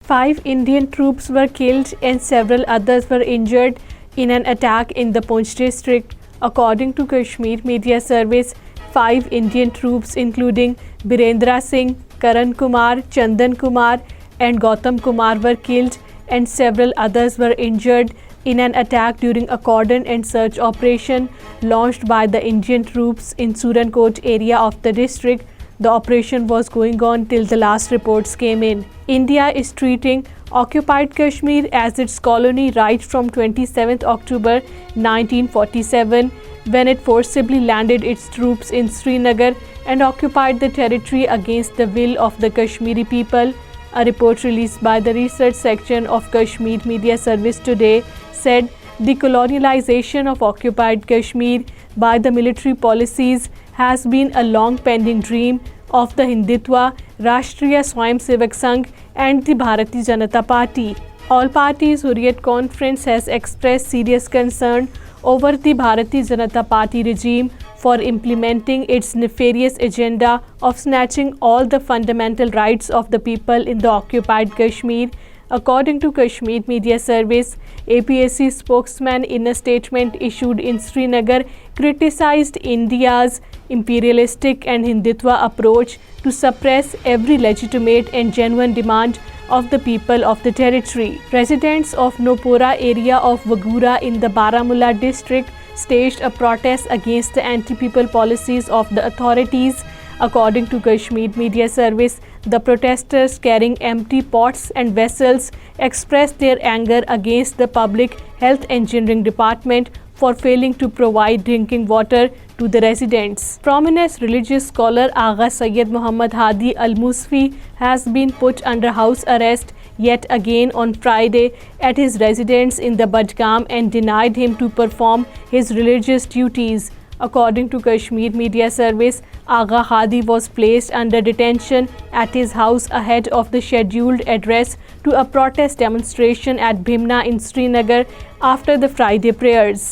5 Indian troops were killed and several others were injured in an attack in the Poonch district. According to Kashmir Media Service, 5 Indian troops including Birendra Singh, Karan Kumar, Chandan Kumar and Gautam Kumar were killed and several others were injured in an attack during a cordon and search operation launched by the Indian troops in Surankot area of the district. The operation was going on till the last reports came in. India is treating occupied Kashmir as its colony right from 27th October 1947 when it forcibly landed its troops in Srinagar and occupied the territory against the will of the Kashmiri people. A report released by the research section of Kashmir Media Service today said the colonialization of occupied Kashmir by the military policies has been a long pending dream of the Hindutva, Rashtriya Swayamsevak Sangh and the Bharatiya Janata Party. All parties Hurriyat Conference has expressed serious concern over the Bharatiya Janata Party regime for implementing its nefarious agenda of snatching all the fundamental rights of the people in the occupied Kashmir. According to Kashmir Media Service, APSC spokesman in a statement issued in Srinagar criticized India's imperialistic and Hindutva approach to suppress every legitimate and genuine demand of the people of the territory. Residents of Nopora area of Wagura in the Baramulla district staged a protest against the anti-people policies of the authorities. According to Kashmir Media Service, the protesters carrying empty pots and vessels expressed their anger against the Public Health Engineering Department for failing to provide drinking water to the residents. Prominent religious scholar Agha Sayyid Muhammad Hadi Al-Musfi has been put under house arrest yet again on Friday at his residence in the Budgam and denied him to perform his religious duties. According to Kashmir Media Service, Agha Hadi was placed under detention at his house ahead of the scheduled address to a protest demonstration at Bhimna in Srinagar after the Friday prayers.